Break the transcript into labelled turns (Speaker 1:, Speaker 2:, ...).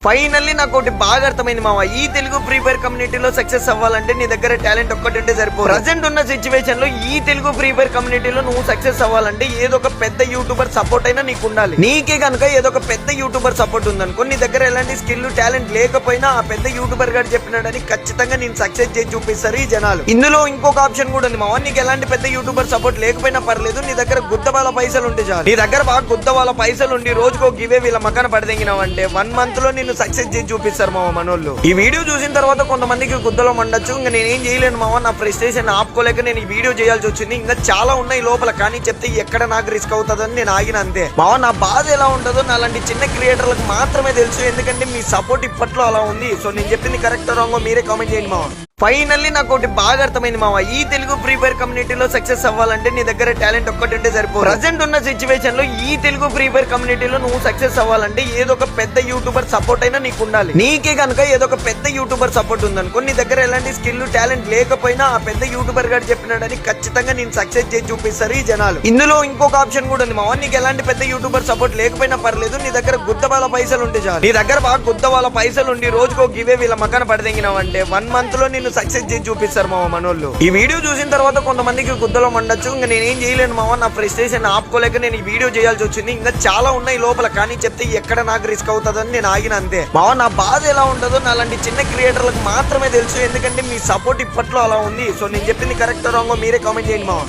Speaker 1: Finally నాకు ఒకటి బాగా అర్థమైంది మావా. ఈ తెలుగు ఫ్రీ ఫైర్ కమ్యూనిటీలో సక్సెస్ అవ్వాలంటే నీ దగ్గర టాలెంట్ ఒక్కటి ఉంటే సరిపోదు. ప్రజెంట్ ఉన్న సిచ్యువేషన్ లో ఈ తెలుగు ఫ్రీ ఫైర్ కమ్యూనిటీలో నువ్వు సక్సెస్ అవ్వాలంటే ఏదో ఒక పెద్ద యూట్యూబర్ సపోర్ట్ అయినా నీకు ఉండాలి. నీకే కనుక ఏదో ఒక పెద్ద యూట్యూబర్ సపోర్ట్ ఉందనుకో, నీ దగ్గర ఎలాంటి స్కిల్ టాలెంట్ లేకపోయినా ఆ పెద్ద యూట్యూబర్ గారు చెప్పినాడని ఖచ్చితంగా నేను సక్సెస్ చేసి చూపిస్తారు ఈ జనాలు. ఇందులో ఇంకొక ఆప్షన్ కూడా ఉంది మావా. నీకు ఎలాంటి పెద్ద యూట్యూబర్ సపోర్ట్ లేకపోయినా పర్లేదు, నీ దగ్గర గుద్దబాల పైసలు ఉంటే చాలు. నీ దగ్గర బాగా గుద్దబాల పైసలు ఉండి రోజుకో గివే వీళ్ళ మకాన పడదెంగినావంటే 1 month లో నిన్ను సక్సెస్ చేసి చూపిస్తారు మావ మనోళ్ళు. ఈ వీడియో చూసిన తర్వాత కొంతమందికి గుద్దలో మండొచ్చు. ఇంకా నేనేం చేయలేను మావ, నా ఫ్రస్ట్రేషన్ ఆపుకోలేక నేను ఈ వీడియో చేయాల్సి వచ్చింది. ఇంకా చాలా ఉన్నాయి లోపల, కానీ చెప్తే ఎక్కడ నాకు రిస్క్ అవుతుందని నేను ఆగిన అంతే మావ. నా బాధ ఎలా ఉంటుందో నాలాంటి చిన్న క్రియేటర్లకు మాత్రమే తెలుసు, ఎందుకంటే మీ సపోర్ట్ ఇప్పట్లో అలా ఉంది. సో నేను చెప్పింది కరెక్ట్ రాంగో మీరే కామెంట్ చేయండి మావ. ఫైనల్లీ నాకు ఒకటి బాగా అర్థమైంది మావా. ఈ తెలుగు ఫ్రీ ఫైర్ కమ్యూనిటీలో సక్సెస్ అవ్వాలంటే నీ దగ్గర టాలెంట్ ఒక్కటి ఉంటే సరిపోదు. ప్రజెంట్ ఉన్న సిచ్యువేషన్ లో ఈ తెలుగు ఫ్రీ ఫైర్ కమ్యూనిటీలో నువ్వు సక్సెస్ అవ్వాలంటే ఏదో ఒక పెద్ద యూట్యూబర్ సపోర్ట్ అయినా నీకు ఉండాలి. నీకే కనుక ఏదో ఒక పెద్ద యూట్యూబర్ సపోర్ట్ ఉందనుకో, నీ దగ్గర ఎలాంటి స్కిల్ టాలెంట్ లేకపోయినా ఆ పెద్ద యూట్యూబర్ గారు చెప్పినాడని ఖచ్చితంగా నేను సక్సెస్ చేసి చూపిస్తారు ఈ జనాలు. ఇందులో ఇంకొక ఆప్షన్ కూడా ఉంది మావా. నీకు ఎలాంటి పెద్ద యూట్యూబర్ సపోర్ట్ లేకపోయినా పర్లేదు, నీ దగ్గర గుద్దబాల పైసలు ఉంటే చాలు. నీ దగ్గర బాగా గుద్దబాల పైసలు ఉండి రోజుకో గివే వీళ్ళ మకాన పడదెంగినావంటే 1 month లో నిన్ను సక్సెస్ చేసి చూపిస్తారు మావ మనోళ్ళు. ఈ వీడియో చూసిన తర్వాత కొంతమందికి గుద్దలో మండొచ్చు. ఇంకా నేనేం చేయలేను మావ, నా ఫ్రస్ట్రేషన్ ఆపుకోలేక నేను ఈ వీడియో చేయాల్సి వచ్చింది. ఇంకా చాలా ఉన్నాయి లోపల, కానీ చెప్తే ఎక్కడ నాకు రిస్క్ అవుతుందని నేను ఆగిన అంతే మావ. నా బాధ ఎలా ఉంటుందో నాలాంటి చిన్న క్రియేటర్లకు మాత్రమే తెలుసు, ఎందుకంటే మీ సపోర్ట్ ఇప్పట్లో అలా ఉంది. సో నేను చెప్పింది కరెక్ట్ రాంగో మీరే కామెంట్ చేయండి మావ.